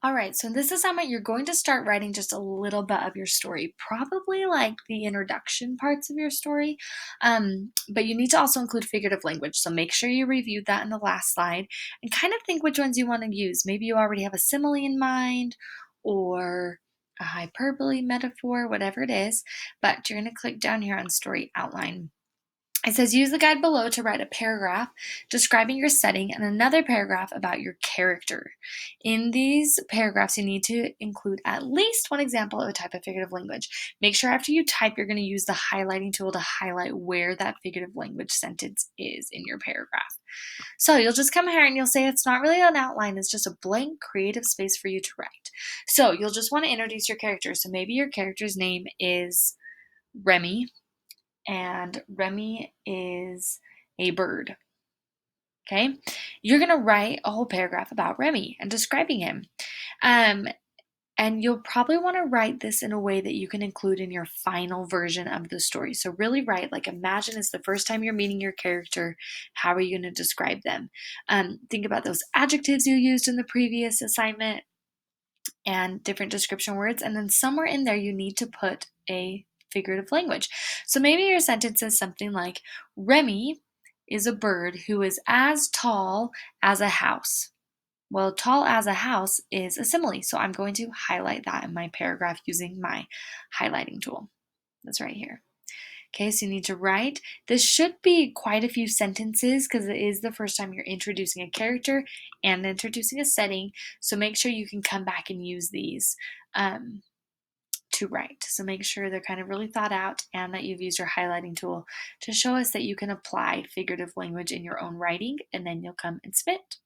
All right, so in this assignment, you're going to start writing just a little bit of your story, probably like the introduction parts of your story. But you need to also include figurative language. So make sure you reviewed that in the last slide and kind of think which ones you want to use. Maybe you already have a simile in mind or a hyperbole metaphor, whatever it is. But you're going to click down here on story outline. It says use the guide below to write a paragraph describing your setting and another paragraph about your character. In these paragraphs, you need to include at least one example of a type of figurative language. Make sure after you type, you're going to use the highlighting tool to highlight where that figurative language sentence is in your paragraph. So you'll just come here and you'll say it's not really an outline, it's just a blank creative space for you to write. So you'll just want to introduce your character. So maybe your character's name is Remy and Remy is a bird. Okay, you're going to write a whole paragraph about Remy and describing him. Um, and you'll probably want to write this in a way that you can include in your final version of the story. So, really write, like, imagine it's the first time you're meeting your character. How are you going to describe them? Think about those adjectives you used in the previous assignment and different description words. And then somewhere in there, you need to put a figurative language. So maybe your sentence is something like Remy is a bird who is as tall as a house. Well, tall as a house is a simile. So I'm going to highlight that in my paragraph using my highlighting tool. That's right here. Okay, so you need to write. This should be quite a few sentences because it is the first time you're introducing a character and introducing a setting. So make sure you can come back and use these to write. So make sure they're kind of really thought out and that you've used your highlighting tool to show us that you can apply figurative language in your own writing, and then you'll come and submit.